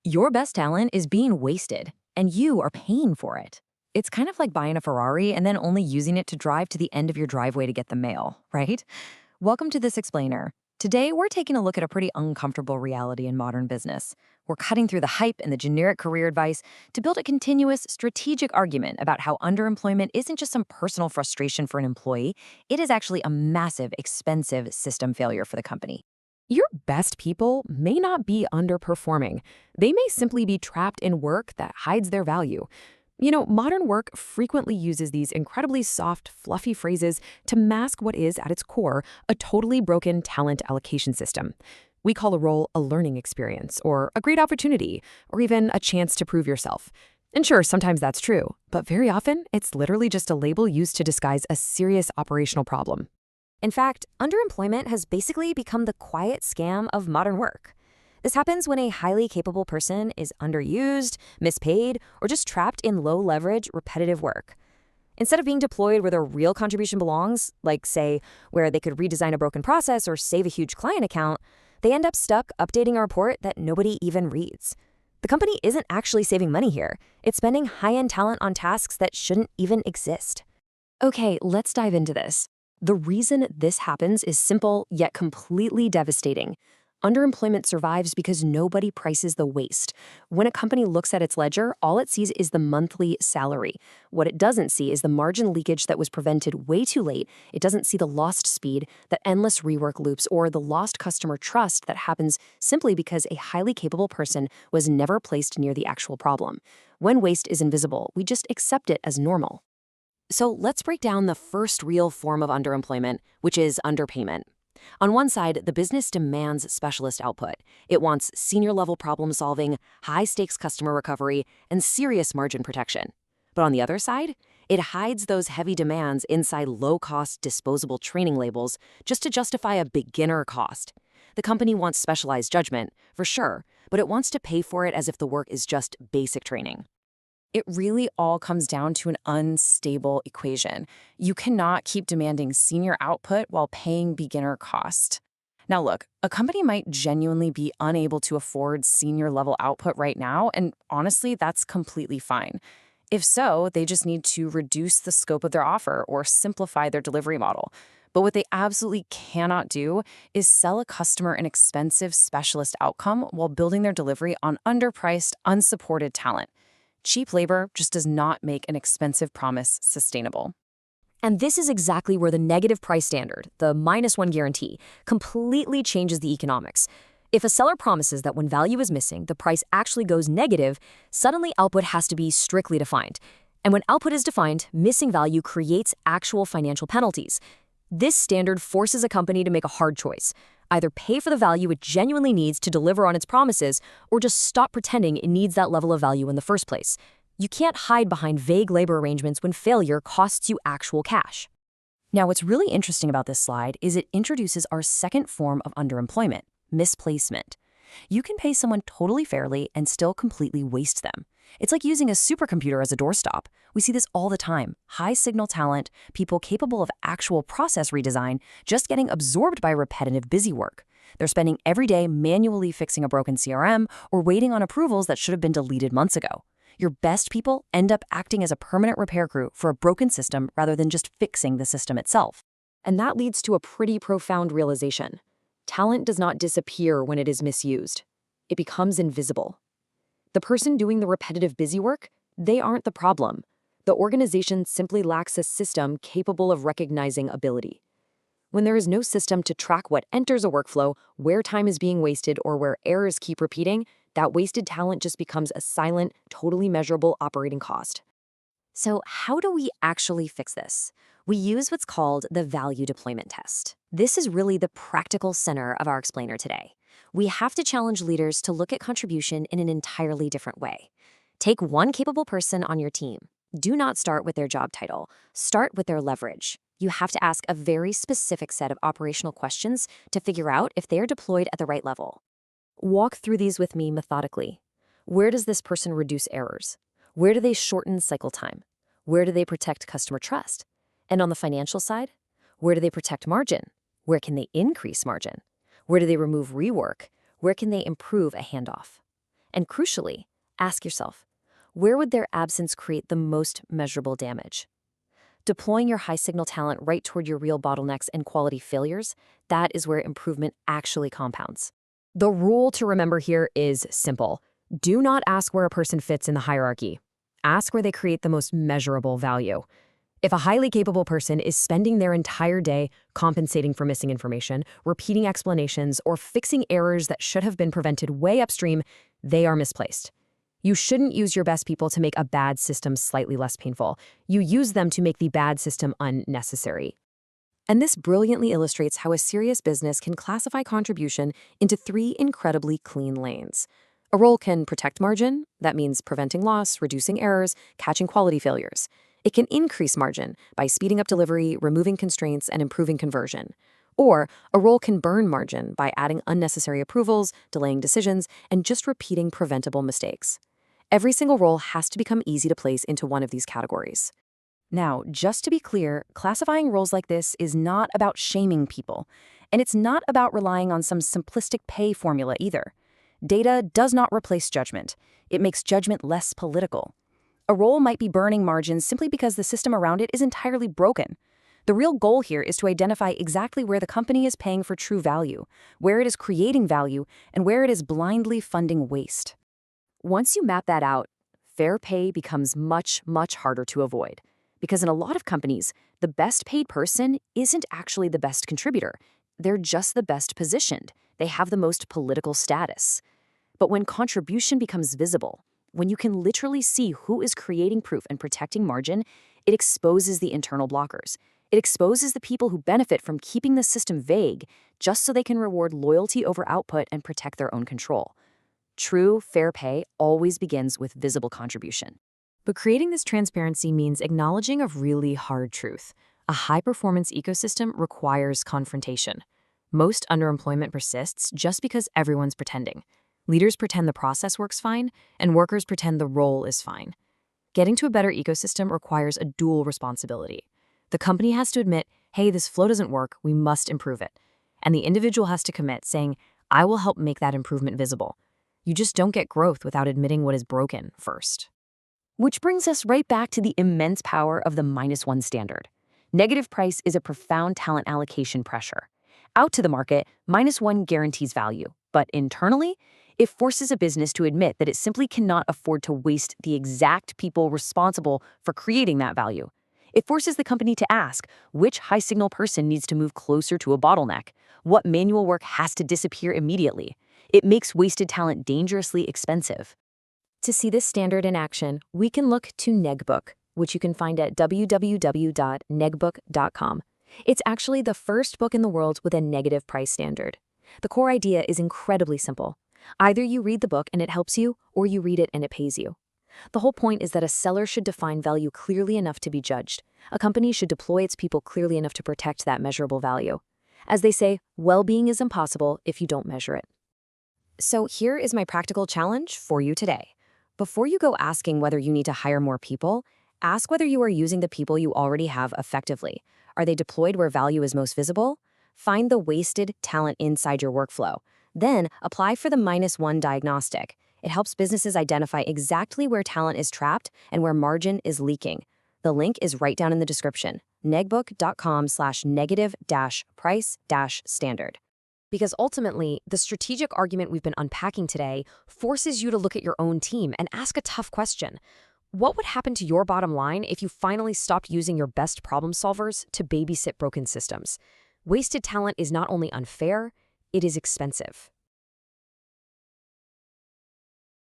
Your best talent is being wasted, and you are paying for it. It's kind of like buying a Ferrari and then only using it to drive to the end of your driveway to get the mail, right? Welcome to This Explainer. Today, we're taking a look at a pretty uncomfortable reality in modern business. We're cutting through the hype and the generic career advice to build a continuous, strategic argument about how underemployment isn't just some personal frustration for an employee, it is actually a massive, expensive system failure for the company. Your best people may not be underperforming. They may simply be trapped in work that hides their value. Modern work frequently uses these incredibly soft, fluffy phrases to mask what is, at its core, a totally broken talent allocation system. We call a role a learning experience, or a great opportunity, or even a chance to prove yourself. And sure, sometimes that's true, but very often it's literally just a label used to disguise a serious operational problem. In fact, underemployment has basically become the quiet scam of modern work. This happens when a highly capable person is underused, mispaid, or just trapped in low-leverage, repetitive work. Instead of being deployed where their real contribution belongs, like, say, where they could redesign a broken process or save a huge client account, they end up stuck updating a report that nobody even reads. The company isn't actually saving money here. It's spending high-end talent on tasks that shouldn't even exist. Okay, let's dive into this. The reason this happens is simple yet completely devastating. Underemployment survives because nobody prices the waste. When a company looks at its ledger, all it sees is the monthly salary. What it doesn't see is the margin leakage that was prevented way too late. It doesn't see the lost speed, the endless rework loops, or the lost customer trust that happens simply because a highly capable person was never placed near the actual problem. When waste is invisible, we just accept it as normal. So let's break down the first real form of underemployment, which is underpayment. On one side, the business demands specialist output. It wants senior-level problem-solving, high-stakes customer recovery, and serious margin protection. But on the other side, it hides those heavy demands inside low-cost, disposable training labels just to justify a beginner cost. The company wants specialized judgment, for sure, but it wants to pay for it as if the work is just basic training. It really all comes down to an unstable equation. You cannot keep demanding senior output while paying beginner cost. Now look, a company might genuinely be unable to afford senior level output right now, and honestly, that's completely fine. If so, they just need to reduce the scope of their offer or simplify their delivery model. But what they absolutely cannot do is sell a customer an expensive specialist outcome while building their delivery on underpriced, unsupported talent. Cheap labor just does not make an expensive promise sustainable. And this is exactly where the negative price standard, the -1 guarantee, completely changes the economics. If a seller promises that when value is missing, the price actually goes negative, suddenly output has to be strictly defined. And when output is defined, missing value creates actual financial penalties. This standard forces a company to make a hard choice. Either pay for the value it genuinely needs to deliver on its promises, or just stop pretending it needs that level of value in the first place. You can't hide behind vague labor arrangements when failure costs you actual cash. Now, what's really interesting about this slide is it introduces our second form of underemployment, misplacement. You can pay someone totally fairly and still completely waste them. It's like using a supercomputer as a doorstop. We see this all the time. High-signal talent, people capable of actual process redesign, just getting absorbed by repetitive busy work. They're spending every day manually fixing a broken CRM or waiting on approvals that should have been deleted months ago. Your best people end up acting as a permanent repair crew for a broken system rather than just fixing the system itself. And that leads to a pretty profound realization. Talent does not disappear when it is misused. It becomes invisible. The person doing the repetitive busy work, they aren't the problem. The organization simply lacks a system capable of recognizing ability. When there is no system to track what enters a workflow, where time is being wasted, or where errors keep repeating, that wasted talent just becomes a silent, totally measurable operating cost. So how do we actually fix this? We use what's called the value deployment test. This is really the practical center of our explainer today. We have to challenge leaders to look at contribution in an entirely different way. Take one capable person on your team. Do not start with their job title. Start with their leverage. You have to ask a very specific set of operational questions to figure out if they are deployed at the right level. Walk through these with me methodically. Where does this person reduce errors? Where do they shorten cycle time? Where do they protect customer trust? And on the financial side, where do they protect margin? Where can they increase margin? Where do they remove rework? Where can they improve a handoff? And crucially, ask yourself, where would their absence create the most measurable damage? Deploying your high-signal talent right toward your real bottlenecks and quality failures, that is where improvement actually compounds. The rule to remember here is simple. Do not ask where a person fits in the hierarchy. Ask where they create the most measurable value. If a highly capable person is spending their entire day compensating for missing information, repeating explanations, or fixing errors that should have been prevented way upstream, they are misplaced. You shouldn't use your best people to make a bad system slightly less painful. You use them to make the bad system unnecessary. And this brilliantly illustrates how a serious business can classify contribution into 3 incredibly clean lanes. A role can protect margin, that means preventing loss, reducing errors, catching quality failures. It can increase margin by speeding up delivery, removing constraints, and improving conversion. Or a role can burn margin by adding unnecessary approvals, delaying decisions, and just repeating preventable mistakes. Every single role has to become easy to place into one of these categories. Now, just to be clear, classifying roles like this is not about shaming people, and it's not about relying on some simplistic pay formula either. Data does not replace judgment. It makes judgment less political. A role might be burning margins simply because the system around it is entirely broken. The real goal here is to identify exactly where the company is paying for true value, where it is creating value, and where it is blindly funding waste. Once you map that out, fair pay becomes much, much harder to avoid. Because in a lot of companies, the best paid person isn't actually the best contributor. They're just the best positioned. They have the most political status. But when contribution becomes visible, when you can literally see who is creating proof and protecting margin, it exposes the internal blockers. It exposes the people who benefit from keeping the system vague just so they can reward loyalty over output and protect their own control. True, fair pay always begins with visible contribution. But creating this transparency means acknowledging a really hard truth. A high-performance ecosystem requires confrontation. Most underemployment persists just because everyone's pretending. Leaders pretend the process works fine, and workers pretend the role is fine. Getting to a better ecosystem requires a dual responsibility. The company has to admit, hey, this flow doesn't work, we must improve it. And the individual has to commit, saying, I will help make that improvement visible. You just don't get growth without admitting what is broken first. Which brings us right back to the immense power of the -1 standard. Negative price is a profound talent allocation pressure. Out to the market, -1 guarantees value, but internally, it forces a business to admit that it simply cannot afford to waste the exact people responsible for creating that value. It forces the company to ask which high-signal person needs to move closer to a bottleneck, what manual work has to disappear immediately. It makes wasted talent dangerously expensive. To see this standard in action, we can look to NegBook, which you can find at www.negbook.com. It's actually the first book in the world with a negative price standard. The core idea is incredibly simple. Either you read the book and it helps you, or you read it and it pays you. The whole point is that a seller should define value clearly enough to be judged. A company should deploy its people clearly enough to protect that measurable value. As they say, well-being is impossible if you don't measure it. So here is my practical challenge for you today. Before you go asking whether you need to hire more people, ask whether you are using the people you already have effectively. Are they deployed where value is most visible? Find the wasted talent inside your workflow. Then apply for the -1 diagnostic. It helps businesses identify exactly where talent is trapped and where margin is leaking. The link is right down in the description, negbook.com/negative-price-standard. Because ultimately, the strategic argument we've been unpacking today forces you to look at your own team and ask a tough question. What would happen to your bottom line if you finally stopped using your best problem solvers to babysit broken systems? Wasted talent is not only unfair, it is expensive.